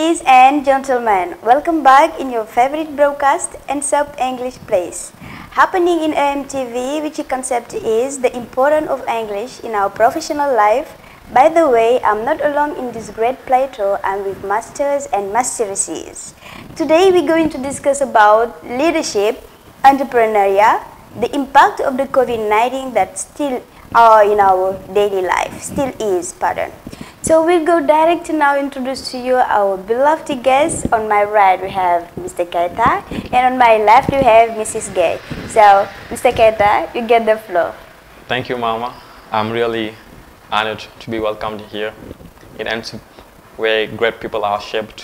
Ladies and gentlemen, welcome back in your favorite broadcast, Ensup English Place. Happening in AMTV, which concept is the importance of English in our professional life. By the way, I'm not alone in this great plateau. I'm with masters and masteresses. Today we're going to discuss about leadership, entrepreneurship, the impact of the COVID-19 that still are in our daily life, still is, pardon. So we'll go direct to now introduce to you our beloved guests. On my right we have Mr. Keita, and on my left we have Mrs. Gay. So Mr. Keita, you get the floor. Thank you, Mama. I'm really honored to be welcomed here in Ensup, where great people are shaped,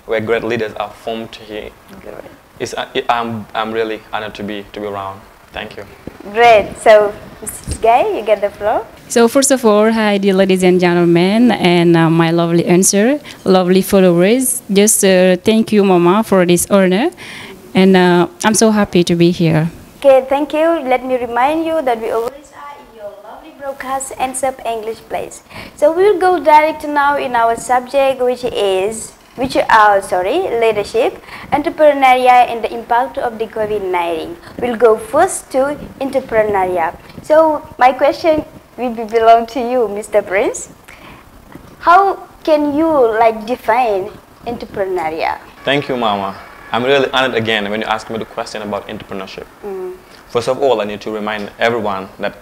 where great leaders are formed here. I'm really honored to be around. Thank you. Great. So Mrs. Gay, you get the floor. So first of all, hi dear ladies and gentlemen, and my lovely answer, lovely followers. Just thank you, Mama, for this honor, and I'm so happy to be here. Okay, thank you. Let me remind you that we always are in your lovely broadcast, Ensup English Place. So we'll go direct now in our subject, which is leadership, entrepreneurship, and the impact of the COVID-19. We'll go first to entrepreneurship. So my question will belong to you, Mr. Prince. How can you define entrepreneurship? Thank you, Mama. I'm really honored again when you ask me the question about entrepreneurship. First of all, I need to remind everyone that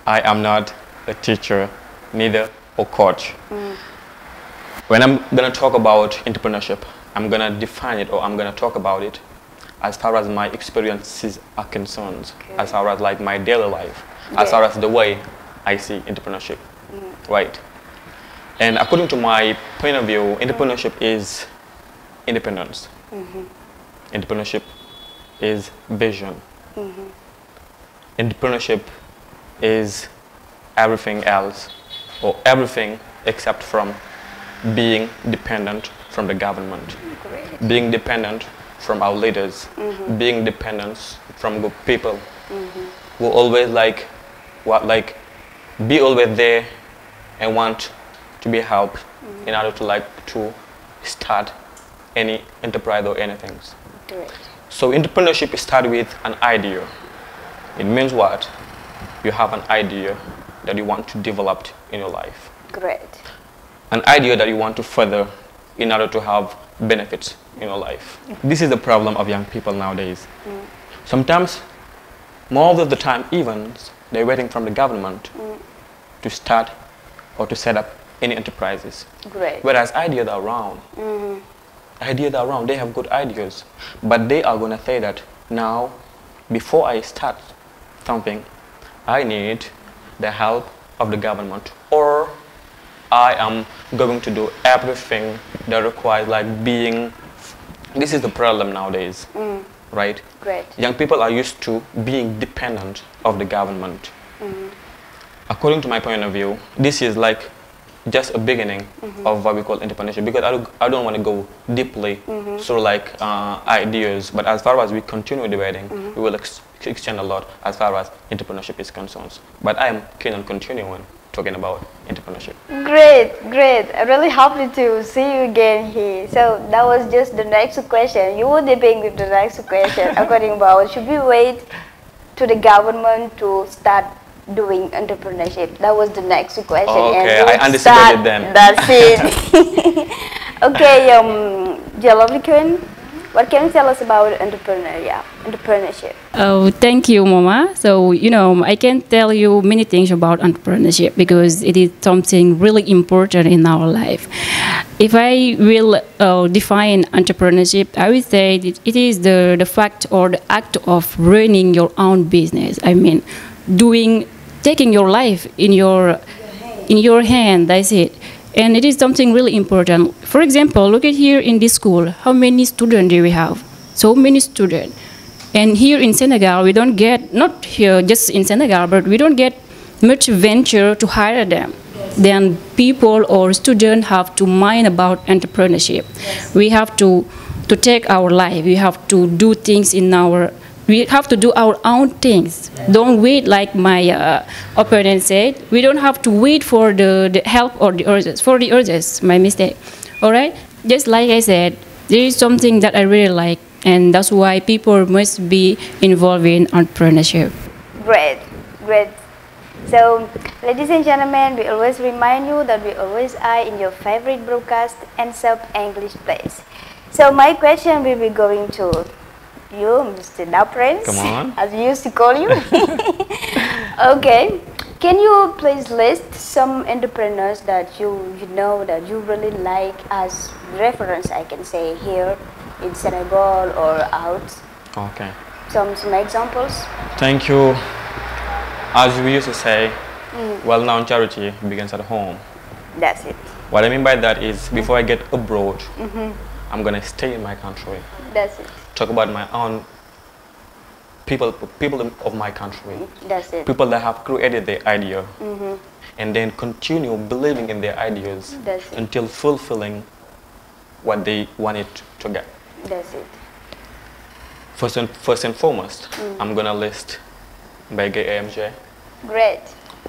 I am not a teacher, neither a coach. When I'm going to talk about entrepreneurship, I'm going to define it, or I'm going to talk about it as far as my experiences are concerned, as far as my daily life, as far as the way I see entrepreneurship, right? And according to my point of view, entrepreneurship is independence. Entrepreneurship is vision. Entrepreneurship is everything else, or everything except from being dependent from the government, being dependent from our leaders, being dependent from good people who always be always there and want to be helped in order to start any enterprise or anything. So entrepreneurship starts with an idea. It means what? You have an idea that you want to develop in your life. Great. An idea that you want to further in order to have benefits in your life. This is the problem of young people nowadays. Sometimes, more of the time even, they're waiting from the government to start or to set up any enterprises. Great. Whereas ideas are around. Ideas are around, they have good ideas. But they are going to say that now, before I start something, I need the help of the government, or I am going to do everything that requires being. This is the problem nowadays, right? Great. Young people are used to being dependent of the government. According to my point of view, this is just a beginning of what we call entrepreneurship, because I don't want to go deeply through ideas, but as far as we continue debating, we will extend a lot as far as entrepreneurship is concerned. But I am keen on continuing talking about entrepreneurship. Great, great. I'm really happy to see you again here. So that was just the next question. You were debating with the next question. According about, should we wait to the government to start doing entrepreneurship? That was the next question. Okay, and I anticipated then. That's it. Okay, Jalopy Queen, what can you tell us about entrepreneurship? Oh, thank you, Mama. So, I can tell you many things about entrepreneurship because it is something really important in our life. If I will define entrepreneurship, I would say that it is the fact or the act of running your own business. I mean, taking your life in your hand, that's it. And it is something really important. For example, look at here in this school, how many students do we have? So many students. And here in Senegal, we don't get, not here just in Senegal, but we don't get much venture to hire them. Then people or students have to mind about entrepreneurship. We have to take our life. We have to do things we have to do our own things. Don't wait like my opponent said. We don't have to wait for the help or the others. For the others, my mistake. All right? just like I said, there is something that I really like, and that's why people must be involved in entrepreneurship. Great, great. So, ladies and gentlemen, we always remind you that we always are in your favorite broadcast, Ensup English Place. So, my question will be going to you, Mr. Prince. Come on. As we used to call you. Okay. Can you please list some entrepreneurs that you know that you really like as reference, I can say, here in Senegal or out? Okay. Some examples? Thank you. As we used to say, well-known charity begins at home. That's it. What I mean by that is, before I get abroad, I'm going to stay in my country. That's it. Talk about my own people of my country. That's it. People that have created their idea. And then continue believing in their ideas That's it. until fulfilling what they wanted to get. That's it. First and foremost, I'm going to list Mbege AMJ, Great.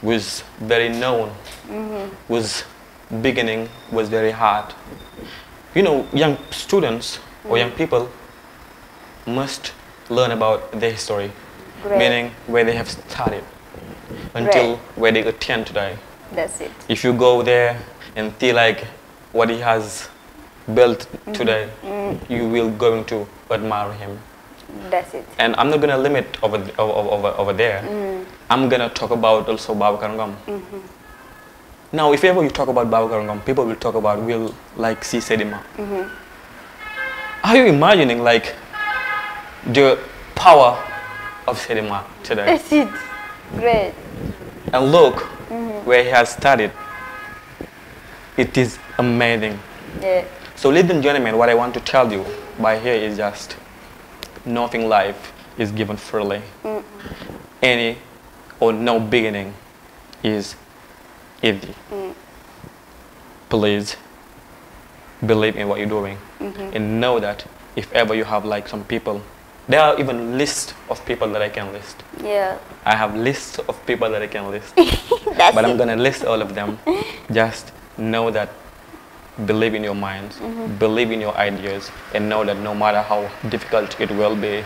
who is very known, whose beginning was very hard. You know, young students or young people must learn about their history, Great. meaning where they have started until where they attend today. That's it. If you go there and see like what he has built today, you will going to admire him. That's it. And I'm not gonna limit over there. I'm gonna talk about also Babacar Ngom. Now, if ever you talk about Babacar Ngom, people will talk about like see Sedima. Are you imagining like the power of Sedima today? That's it. Great. And look where he has started. It is amazing. Yeah. So, ladies and gentlemen, what I want to tell you by here is just nothing life is given freely. Any or no beginning is easy. Please believe in what you're doing and know that if ever you have like some people, there are even lists of people that I can list. Yeah. I have lists of people that I can list. That's But it. I'm gonna list all of them. Just know that, believe in your minds, believe in your ideas, and know that no matter how difficult it will be,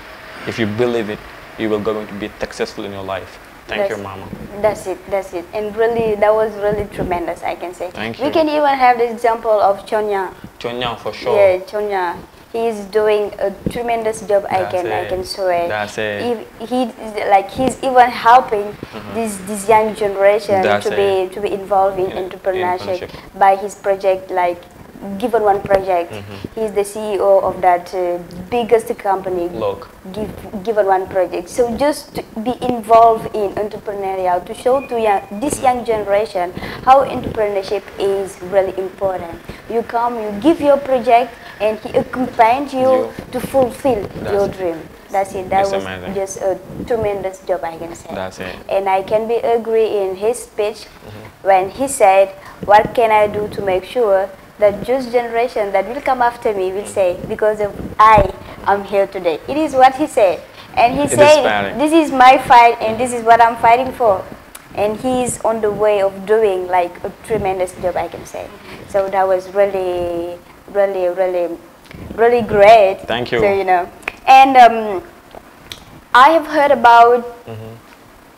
if you believe it, you will going to be successful in your life. Thank you, Mama. That's it. That's it. And really, that was really tremendous, I can say. Thank We you. can even have the example of Chonya. Chonyang for sure. Yeah, Chonya. He's doing a tremendous job. I can swear. That's it. He's even helping this young generation That's to be involved in entrepreneurship by his project, like Given One project. He's the CEO of that biggest company. Look. Given One project. So just to be involved in entrepreneurial, to show to this young generation how entrepreneurship is really important. You come, you give your project, and he accompanies you to fulfill your dream. That's it. That It's was amazing. just a tremendous job, I can say. That's it. And I can be agree in his speech when he said, "What can I do to make sure that just generation that will come after me will say, because of I am here today." It is what he said. And he said, inspiring. "This is my fight and this is what I'm fighting for." And he's on the way of doing like a tremendous job, I can say. So that was really, really, really, really great. Thank you. So, you know. And I have heard about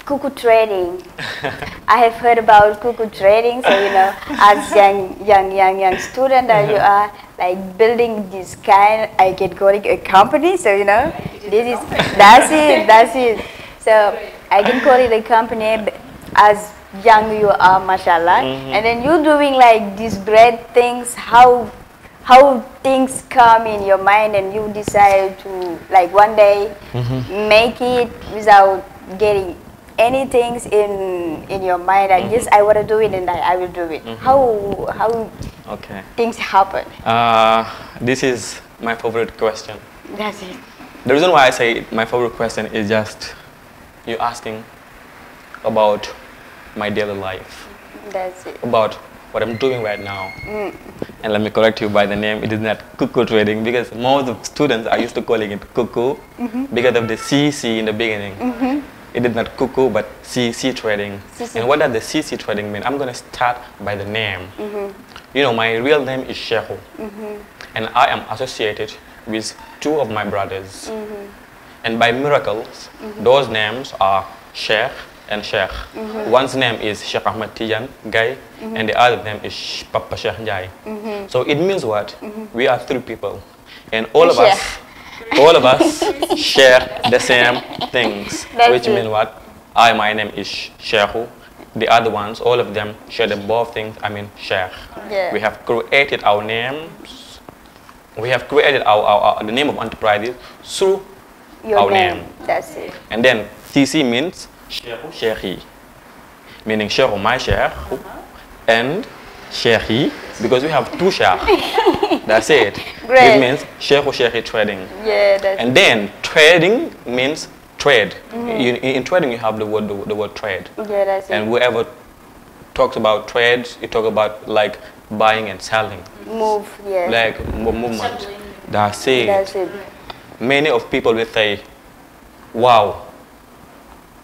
cuckoo trading. I have heard about cuckoo trading. So, you know, as young student that you are, like building this kind, I can call it a company. So, you know, that's it. So I can call it a company as young you are, mashallah. And then you're doing like these great things. How things come in your mind and you decide to like one day make it without getting anything in your mind. I just I want to do it and I will do it. How things happen? This is my favorite question. That's it. The reason why I say my favorite question is just you asking about my daily life, That's it. about what I'm doing right now. And let me correct you by the name, it is not cuckoo trading, because most of the students are used to calling it cuckoo because of the CC in the beginning. It is not cuckoo but CC trading. CC. And what does the CC trading mean? I'm going to start by the name. You know, my real name is Shehu, and I am associated with two of my brothers. And by miracles, those names are Sheikh and Sheikh. One's name is Sheikh Ahmed Tijan Gai, and the other name is Papa Sheikh Njai. So it means what? We are three people, and all of us share the same things, which means what? My name is Shehu. The other ones, all of them share the both things. I mean, Sheikh. Yeah. We have created our names. We have created the name of enterprises through our name. That's it. And then TC means Shehu Sheikhi, meaning Shehu my Sheikh, and Sheikhi because we have two Sheikh. That's it. Great. It means Shehu Sheikhi trading. Yeah, that's And then trading means trade. In trading you have the word trade. Yeah, that's it. And whoever talks about trades, you talk about like buying and selling. Move, yeah. Like movement. That's it. That's it. Many of people will say, wow,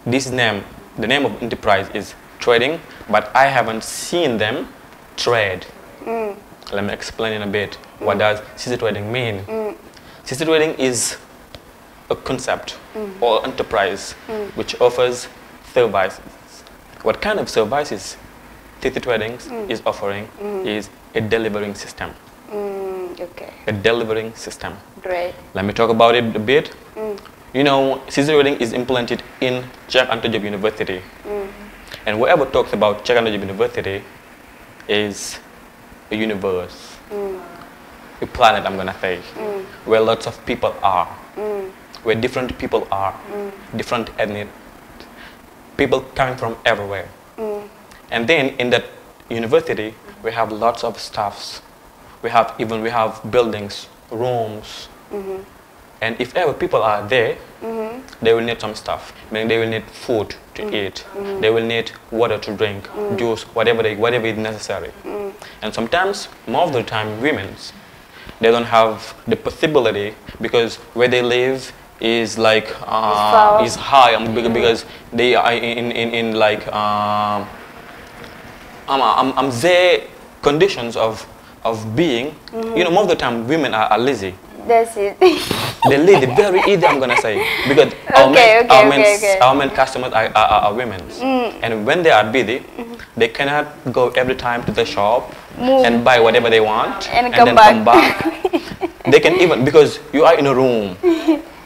this name, the name of enterprise is trading, but I haven't seen them trade. Let me explain in a bit. What does CC trading mean? CC trading is a concept or enterprise which offers services. What kind of services CC trading is offering is a delivering system. Okay. A delivering system. Great. Let me talk about it a bit. You know, CC trading is implemented in Czech Job University. And whoever talks about Czech Job University is a universe, a planet, I'm gonna say, where lots of people are, where different people are, different ethnic people coming from everywhere. And then in that university, we have lots of staffs. We have buildings, rooms. And if ever people are there, they will need some stuff. Meaning they will need food to eat. They will need water to drink, juice, whatever is necessary. And sometimes, most of the time, they don't have the possibility because where they live is like is high because they are in like there conditions of being. You know, most of the time women are lazy. That's it. They're lazy, very easy, I'm gonna say, because our main customers are women, and when they are busy, they cannot go every time to the shop and buy whatever they want and then come back. They can even, because you are in a room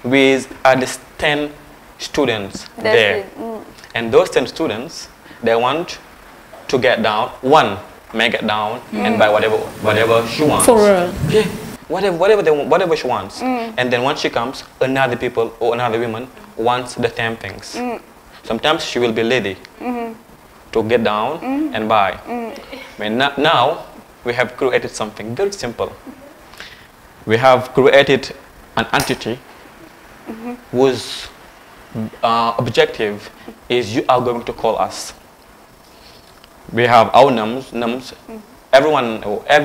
with at least 10 students there, and those 10 students, they want to get down. One may get down and buy whatever she wants. For real. Yeah. Whatever she wants. And then once she comes, another people or another woman wants the same things. Sometimes she will be lazy to get down and buy. But now we have created something very simple. We have created an entity whose objective is you are going to call us. We have our nums. Every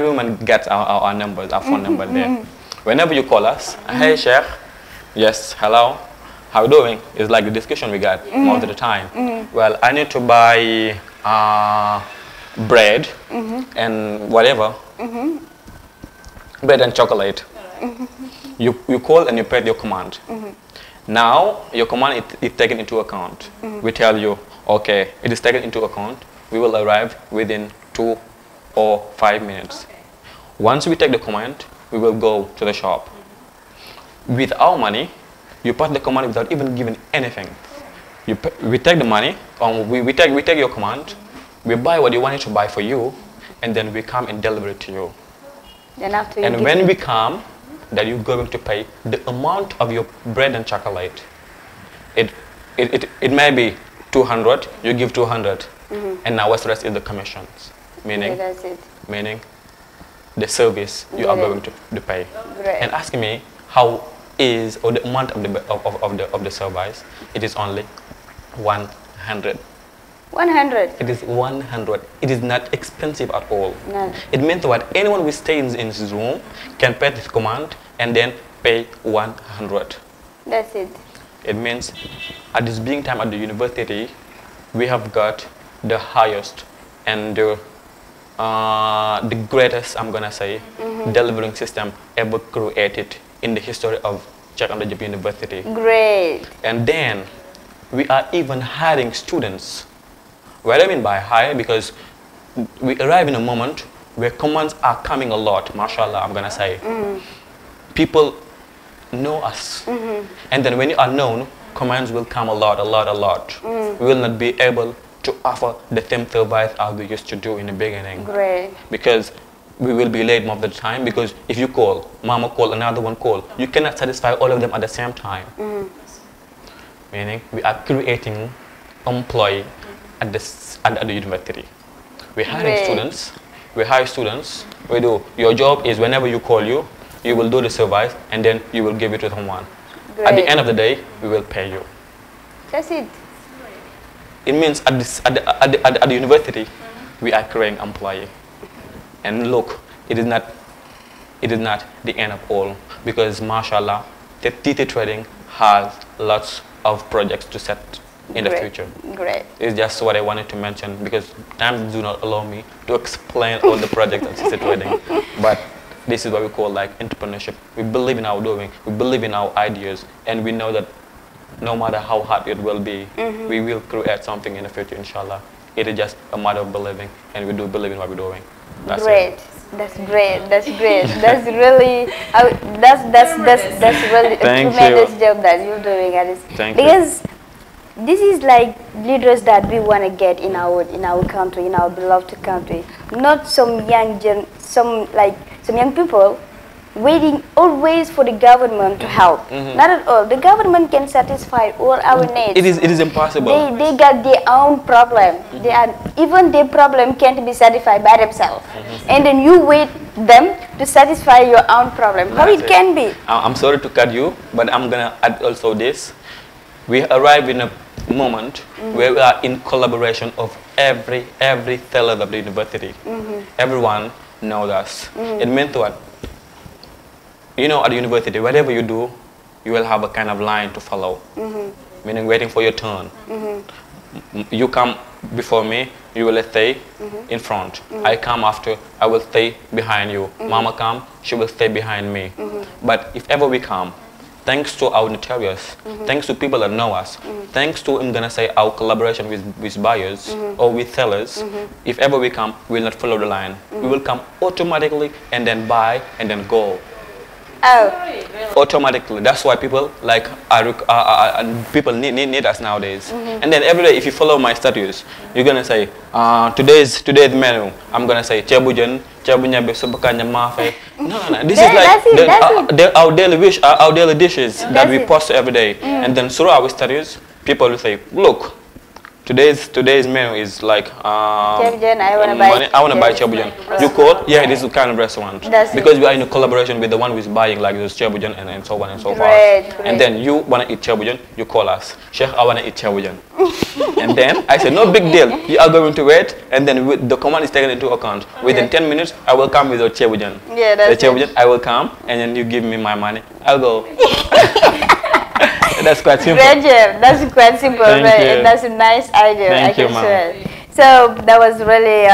woman gets our numbers, our phone number there. Whenever you call us, hey Sheikh, yes, hello, how you doing? It's like the discussion we got most of the time. Well, I need to buy bread and whatever, bread and chocolate. You call and you pay your command. Now your command is taken into account. We tell you, okay, it is taken into account. We will arrive within 2 or 5 minutes. Once we take the command, we will go to the shop. With our money, you pass the command without even giving anything. We take the money, we take your command, we buy what you wanted to buy for you, and then we come and deliver it to you. Then after and when we come, that you're going to pay the amount of your bread and chocolate. It may be 200, you give 200, and now what's the rest is the commissions. Meaning, that's it. Meaning the service you are going to pay. Great. And asking me how is, or the amount of the service, it is only 100. 100? It is 100. It is not expensive at all. No. It means that anyone who stays in his room can pay this command and then pay 100. That's it. It means at this being time at the university, we have got the highest and the the greatest, I'm gonna say, delivering system ever created in the history of Czech Undergraduate University. Great. And then we are even hiring students. What I mean by hire, because we arrive in a moment where commands are coming a lot, mashallah, I'm gonna say. People know us. And then when you are known, commands will come a lot. We will not be able to offer the same service as we used to do in the beginning. Great. Because we will be late most of the time, because if you call, mama call, another one call, you cannot satisfy all of them at the same time. Meaning we are creating employee at the university. We're hiring students. We hire students. We do. Your job is whenever you call you will do the service and then you will give it to someone. At the end of the day, we will pay you. That's it. It means at the university, we are creating employee. And look, it is not the end of all, because mashallah, the TT trading has lots of projects to set in the future. Great. It's just what I wanted to mention, because time do not allow me to explain all the projects of TT trading. But this is what we call like entrepreneurship. We believe in our doing, we believe in our ideas, and we know that no matter how hard it will be, we will create something in the future, inshallah. It is just a matter of believing, and we do believe in what we're doing. That's great. It. That's great. That's great. That's really that's really a tremendous job that you're doing, and because this is like leaders that we want to get in our country, in our beloved country. Not some young people waiting always for the government to help. Not at all. The government can satisfy all our needs. It is impossible. They got their own problem. Even their problem can't be satisfied by themselves. And then you wait them to satisfy your own problem. How it can be? I'm sorry to cut you, but I'm gonna add also this. We arrive in a moment where we are in collaboration of every fellow of the university. Everyone knows us. It means what? You know, at the university, whatever you do, you will have a kind of line to follow, meaning waiting for your turn. You come before me, you will stay in front. I come after, I will stay behind you. Mama come, she will stay behind me. But if ever we come, thanks to our notorious, thanks to people that know us, thanks to, I'm gonna say, our collaboration with buyers or with sellers, if ever we come, we will not follow the line. We will come automatically and then buy and then go. Automatically. That's why people like people need us nowadays. And then every day, if you follow my status, you're gonna say today's menu. I'm gonna say cebu jeun, cebu nyabe, sup kanya mafe. No. This is like our daily dishes that we post every day. And then through our status, people will say, look, today's menu is like I want to buy cebu jeun. You call, yeah, this is the kind of restaurant. Because we are in a collaboration with the one who is buying like this cebu jeun and so on and so forth. And then you want to eat cebu jeun, you call us. Sheikh, I want to eat cebu jeun. And then I said, no big deal. You are going to wait, and then the command is taken into account. Within 10 minutes, I will come with your cebu jeun. The cebu jeun, I will come, and then you give me my money. I'll go. That's quite simple. Great job. That's quite simple. That's a nice idea. Thank you, so that was really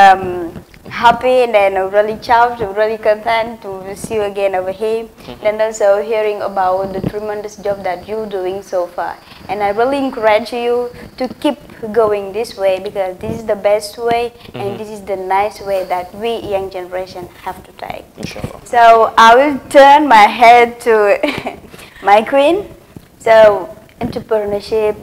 happy and then really charmed, really content to see you again over here. And also hearing about the tremendous job that you're doing so far. And I really encourage you to keep going this way, because this is the best way and this is the nice way that we young generation have to take. Inshallah. So I will turn my head to my queen. So, entrepreneurship,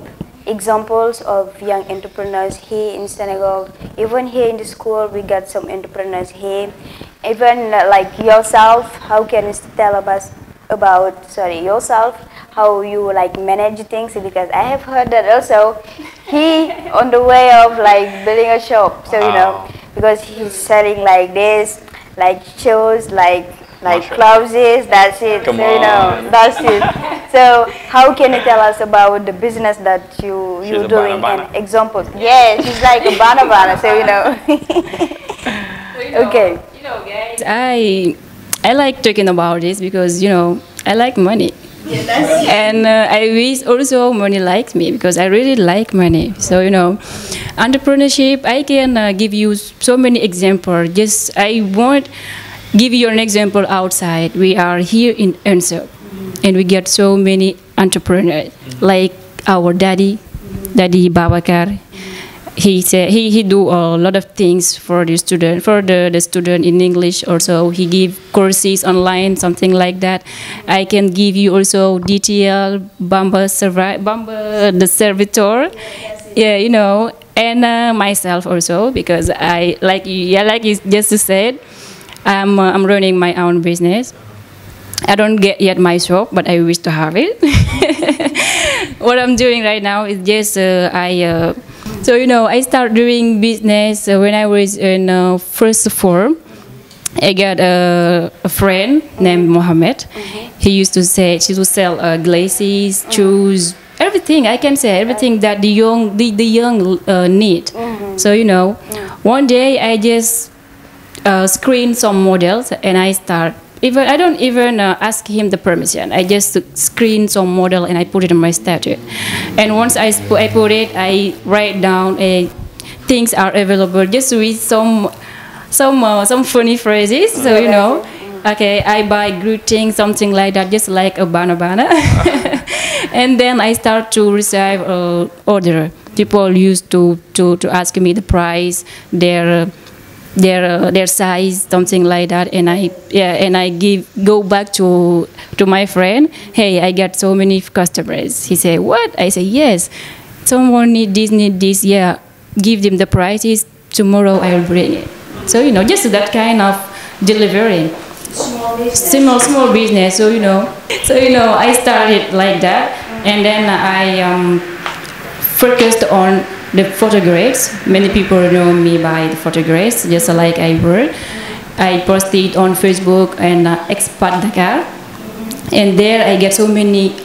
examples of young entrepreneurs here in Senegal. Even here in the school, we got some entrepreneurs here. Even like yourself, how can you tell us about yourself, how you like manage things? Because I have heard that also he on the way of like building a shop. So you know, because he's selling like this, like shoes, like clothes, that's it. Come so, you know, that's it. So how can you tell us about the business that you're doing and examples? Yes, she's like a banana, so you know. Okay. You know, guys, I like talking about this because, you know, I like money. And I wish also money likes me because I really like money. So entrepreneurship, I can give you so many examples. Just I won't give you an example outside. We are here in Ensup, and we get so many entrepreneurs like our daddy Babakar. He said he do a lot of things for the student, the student in English. Also, he give courses online, something like that. I can give you also DTL, Bamba the servitor. Yeah, and myself also, because I like you just said, I'm running my own business. I don't get yet my shop, but I wish to have it. What I'm doing right now is just I started doing business when I was in first form. I got a friend named Mohammed. He used to sell glasses, shoes, everything. I can say everything that the young need. So one day I just screen some models and I start. I don't even ask him the permission. I just screen some model and I put it in my statue. And once I put it, I write down things are available just with some funny phrases. So okay, I buy greeting, something like that, just like a banana. And then I start to receive order. People used to ask me the price, their size, something like that, and I go back to my friend. Hey, I got so many customers. He said, what? I say, yes, someone need this. Yeah, give them the prices. Tomorrow I will bring it. So just that kind of delivering. Small business. So I started like that, and then I focused on the photographs. Many people know me by the photographs, just like I work. I posted on Facebook and Expat Dakar, and there I get so many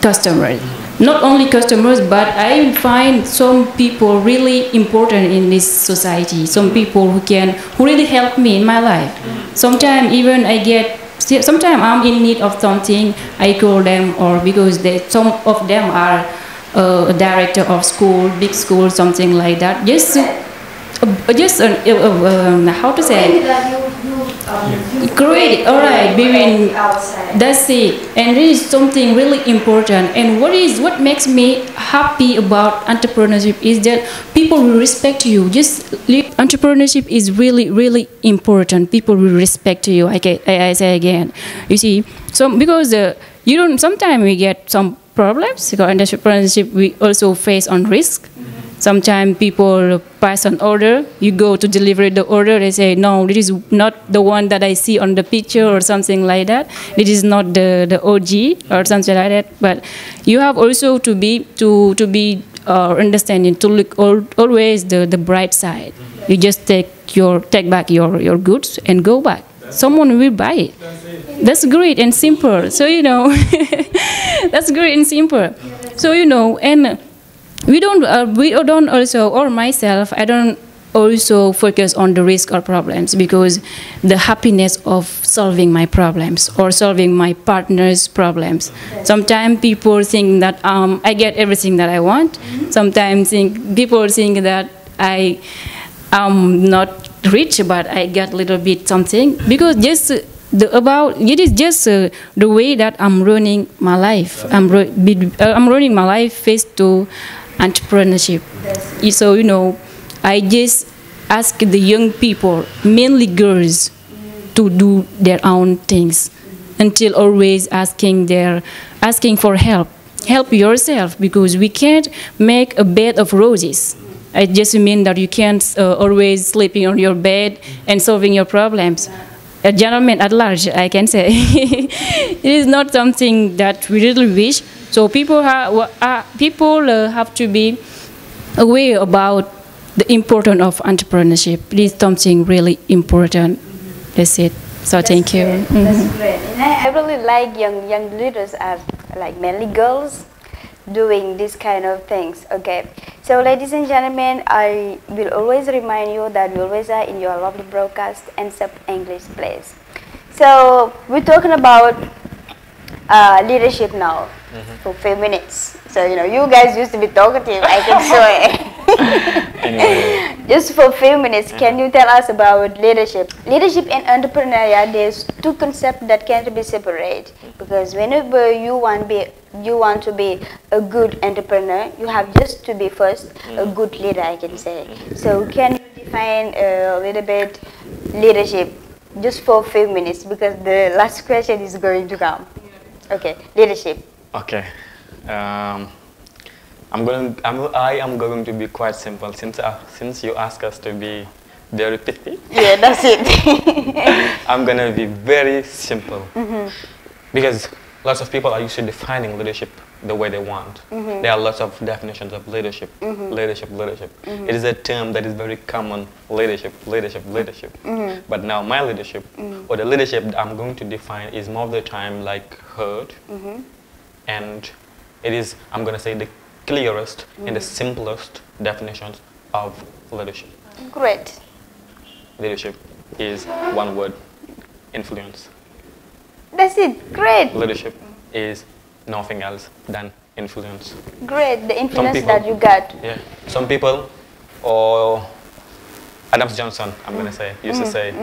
customers. Not only customers, but I find some people really important in this society. Some people who really help me in my life. Sometimes even sometimes I'm in need of something, I call them, or because some of them are a director of school, big school, something like that. How to say? Great. All right. That's it. And this is something really important. And what makes me happy about entrepreneurship is that people will respect you. Entrepreneurship is really, really important. People will respect you. I say again. You see, because sometimes we get some problems. Because in entrepreneurship, we also face on risk. Sometimes people pass an order. You go to deliver the order. They say, no, this is not the one that I see on the picture or something like that. This is not the OG or something like that. But you have also to be understanding, to look always the bright side. You just take back your goods and go back. Someone will buy it. That's great and simple. So that's great and simple. So and we don't also, or myself, I don't also focus on the risk or problems, because the happiness of solving my problems or solving my partner's problems. Sometimes people think that I get everything that I want. Sometimes people think that I am not rich, but I get a little bit something, because it is just the way that I'm running my life. I'm running my life face to entrepreneurship. So I just ask the young people, mainly girls, to do their own things, until always asking for help. Help yourself, because we can't make a bed of roses. I just mean that you can't always sleeping on your bed and solving your problems. A gentleman at large, I can say. It is not something that we really wish. So people have to be aware about the importance of entrepreneurship. It is something really important. That's it. So thank you. That's great. And I really like young leaders, like mainly girls, doing this kind of things. Okay. So ladies and gentlemen, I will always remind you that we always are in your lovely broadcast, Ensup English Place. So we're talking about leadership now for a few minutes. So, you know, you guys used to be talkative, I can say. Anyway. Just for a few minutes, can you tell us about leadership? Leadership and entrepreneurship, there's two concepts that can't be separated. Because whenever you want to be a good entrepreneur, you have just to be first a good leader, I can say. So can you define a little bit leadership just for a few minutes, because the last question is going to come. Okay, leadership. Okay. I am going to be quite simple since you ask us to be very pithy. Yeah, that's it. I'm gonna be very simple because lots of people are used to defining leadership the way they want. There are lots of definitions of leadership. Leadership. It is a term that is very common. Leadership. But now my leadership, or the leadership that I'm going to define, is more of the time like heard, and it is, I'm gonna say, the clearest and the simplest definitions of leadership. Great. Leadership is one word: influence. That's it. Great. Leadership is nothing else than influence. Great. The influence people, that you got. Yeah. Some people, or Adams Johnson, I'm gonna say, used to say,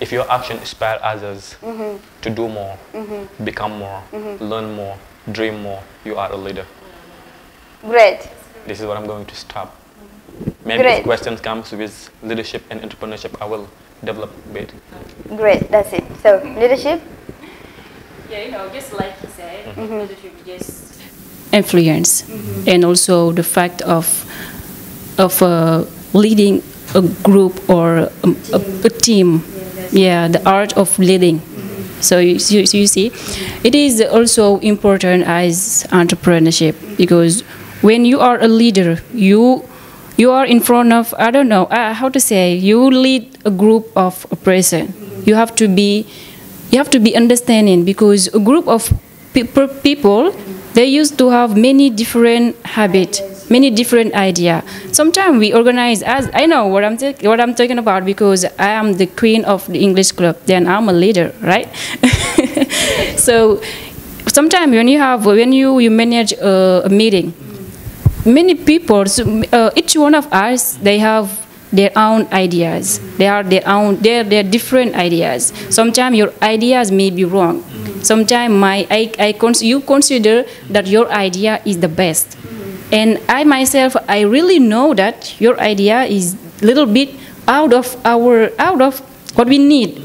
if your action inspires others to do more, become more, learn more, dream more, you are a leader. Great. This is what I'm going to stop. Maybe Great. if questions comes with leadership and entrepreneurship, I will develop a bit. Great. That's it. So leadership. Yeah, you know, just like he said, leadership is just influence, and also the fact of leading a group or a team. Yeah, the art of leading. So you see, it is also important as entrepreneurship, because when you are a leader, you are in front of, I don't know how to say, you lead a group of a person. You have to be understanding, because a group of people, they used to have many different habits, many different ideas. Sometimes we organize, as I know what I'm talking about, because I am the queen of the English club, then I'm a leader, right? So sometimes when you manage a meeting, many people, each one of us, they have their own ideas. They are their different ideas. Sometimes your ideas may be wrong. Sometimes you consider that your idea is the best. And I myself, I really know that your idea is a little bit out of what we need.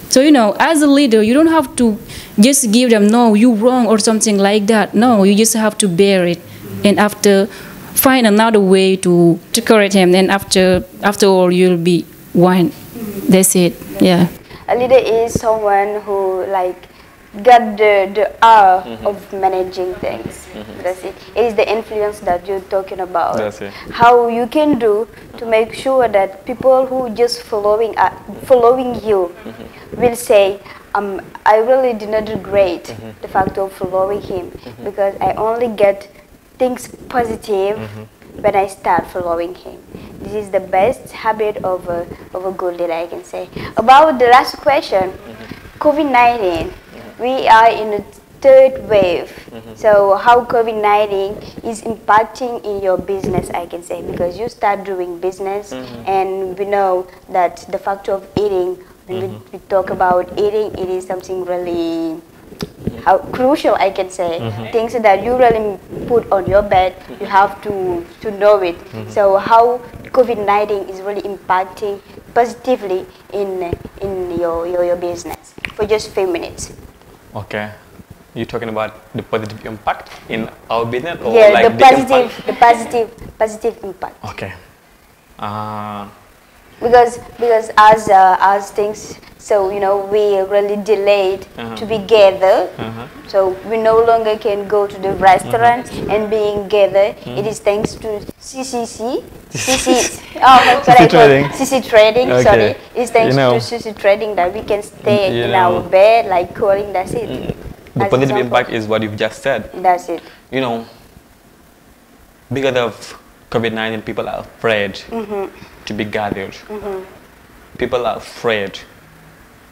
So, you know, as a leader, you don't have to just give them, no, you wrong or something like that. No, you just have to bear it. And after, find another way to correct him. And after all, you'll be one. That's it. Yeah. A leader is someone who got the art of managing things. That's it. It is the influence that you're talking about. That's it. How you can do to make sure that people who just following you will say, I really did not regret the fact of following him, because I only get things positive when I start following him. This is the best habit of a good leader, I can say. About the last question, COVID-19. We are in the third wave. So how COVID-19 is impacting in your business, I can say, because you start doing business, and we know that the factor of eating, when we talk about eating, it is something really crucial, I can say. Things that you really put on your bed, you have to know it. So how COVID-19 is really impacting positively in your business, for just a few minutes. Okay. You're talking about the positive impact in our business, or yeah, like the positive impact. Okay. Because as things, so you know, we really delayed to be gathered. So we no longer can go to the restaurant and being gathered. It is thanks to CC trading. Okay. Sorry, it's thanks to CC trading that we can stay in our bed like cooling. That's it. The positive impact is what you've just said. That's it. You know, because of COVID-19, people are afraid to be gathered. People are afraid,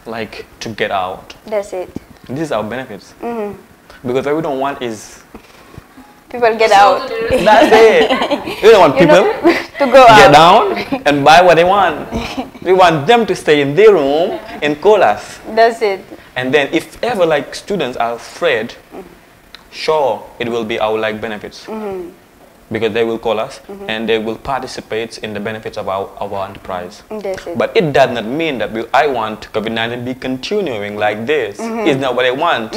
to get out. That's it. This is our benefits. Because what we don't want is people get out. that's it. We don't want people to go get out. down and buy what they want. We want them to stay in their room and call us. That's it. And then if ever like students are afraid, sure it will be our like benefits. Because they will call us and they will participate in the benefits of our enterprise. That's it. But it does not mean that I want COVID-19 be continuing like this. It's not what I want.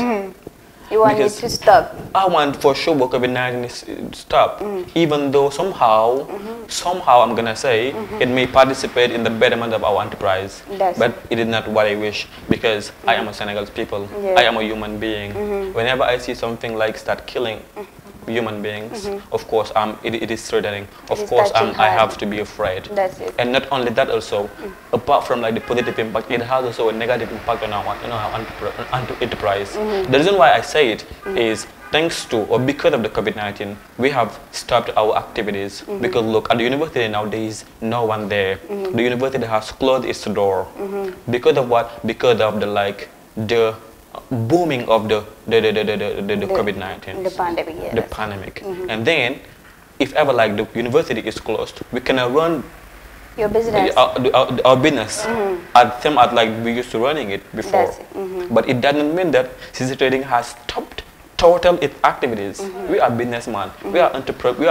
You want it to stop. I want for sure COVID-19 is stop. Even though somehow I'm gonna say it may participate in the betterment of our enterprise. But it is not what I wish, because I am a Senegalese people. I am a human being. Whenever I see something like start killing human beings, of course it is threatening. Of course I have to be afraid. That's it. And not only that, also apart from like the positive impact, it has also a negative impact on our enterprise. The reason why I say it is thanks to or because of the COVID-19, we have stopped our activities. Because look, at the university nowadays, no one there. The university has closed its door. Because of what? Because of the booming of the COVID-19, the pandemic, yes. the pandemic. And then, if ever like the university is closed, we cannot run your business, our business at same as like we used to running it before. But it doesn't mean that CC Trading has stopped total its activities. We are businessmen. We are entrepreneur. We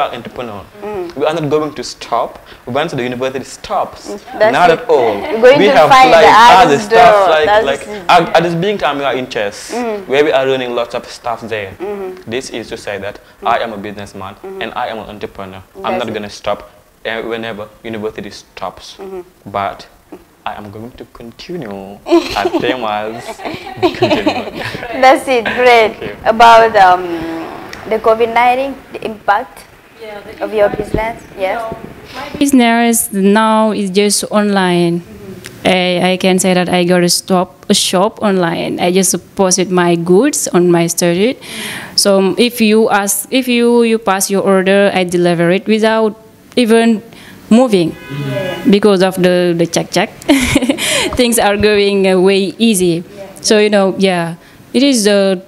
are not going to stop once the university stops. Not at all. We have like other stuff like at this being time we are in chess, where we are running lots of stuff there. This is to say that I am a businessman and I am an entrepreneur. I'm not gonna stop whenever university stops, but I am going to continue at Temas. That's it, great. About the COVID-19, the impact of your business, yes? My business now is just online. I can say that I got a shop online. I just posted my goods on my storage. So if you pass your order, I deliver it without even moving. Because of the check things are going way easy. So it is the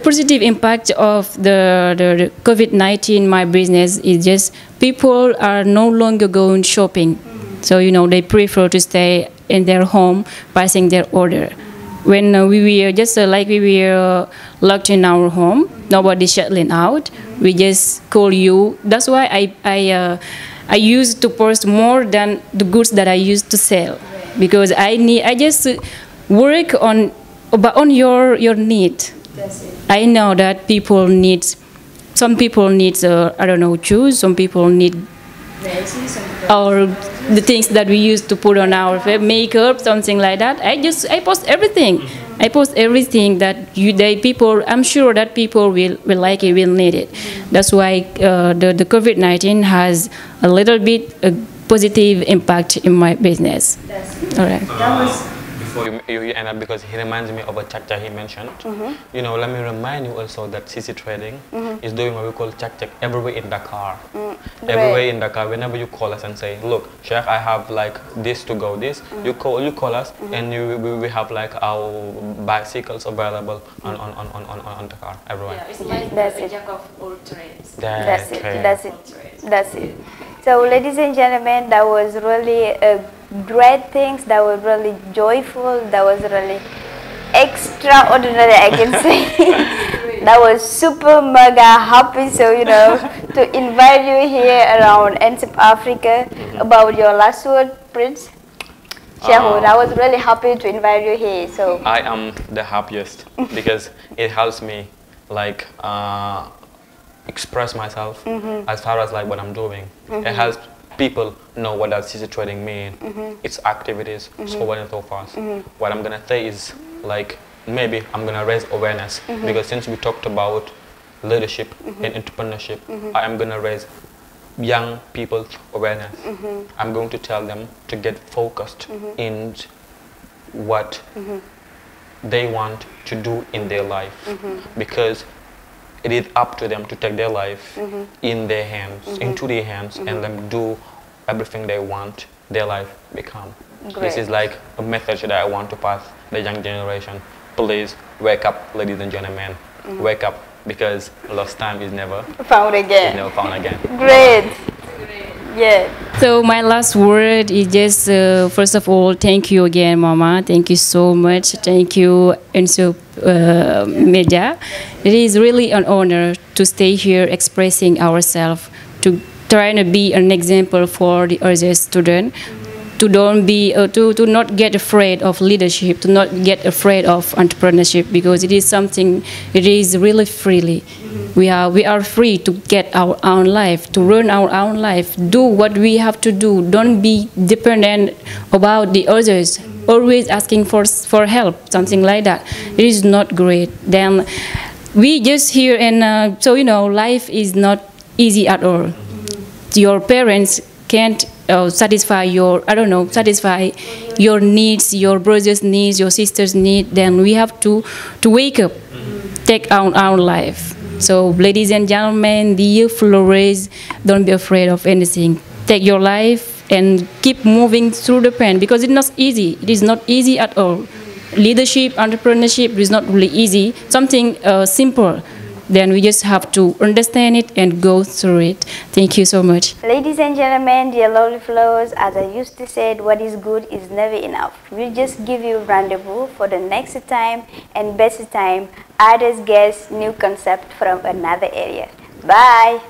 positive impact of the COVID-19 my business is just people are no longer going shopping. So they prefer to stay in their home passing their order. When we were just we were locked in our home, nobody shuttling out, we just call you. That's why I used to post more than the goods that I used to sell, because I just work on your need. I know that some people need I don't know, shoes, some people need or the things that we used to put on our makeup, something like that. I post everything. I post everything that I'm sure that people will like it, will need it. That's why the COVID-19 has a little bit a positive impact in my business. All right. Before you end up, because he reminds me of a chapter he mentioned. Let me remind you also that CC Trading is doing what we call check everywhere in Dakar. Everywhere in Dakar, whenever you call us and say, look, Sheikh, I have like this to go, you call us, and we have like our bicycles available on Dakar, everywhere. Yeah, it's like a jack of all trades. That's it. So, ladies and gentlemen, that was really great things. That was really joyful. That was really extraordinary, I can say. That was super mega happy. So to invite you here around Ensup Africa. About your last word, Prince Shehu. I was really happy to invite you here. So I am the happiest because it helps me like express myself as far as like what I'm doing. It helps people know what that CC Trading mean, its activities, so on and so forth. What I'm gonna say is like maybe I'm gonna raise awareness because since we talked about leadership and entrepreneurship, I am gonna raise young people's awareness. I'm going to tell them to get focused in what they want to do in their life, because it is up to them to take their life in their hands, into their hands, and then do everything they want their life become. This is like a message that I want to pass the young generation. Please wake up, ladies and gentlemen. Wake up, because lost time is never Found again. never found again. Great. Yeah. So my last word is just, first of all, thank you again, Mama. Thank you so much. Thank you, Ensup Media. It is really an honor to stay here expressing ourselves, to try to be an example for the other students, to don't be, to not get afraid of leadership, to not get afraid of entrepreneurship, because it is something, it is really freely. We are free to get our own life, to run our own life, do what we have to do. Don't be dependent about the others, always asking for help, something like that. It is not great. Then we just here, and so life is not easy at all. Your parents can't satisfy your, satisfy your needs, your brother's needs, your sister's needs. Then we have to wake up, take our life. So, ladies and gentlemen, dear followers, don't be afraid of anything. Take your life and keep moving through the pain, because it's not easy. It is not easy at all. Leadership, entrepreneurship is not really easy. Something simple. Then we just have to understand it and go through it. Thank you so much. Ladies and gentlemen, dear lovely followers, as I used to say, what is good is never enough. We'll just give you rendezvous for the next time and best time. Others guess new concept from another area. Bye.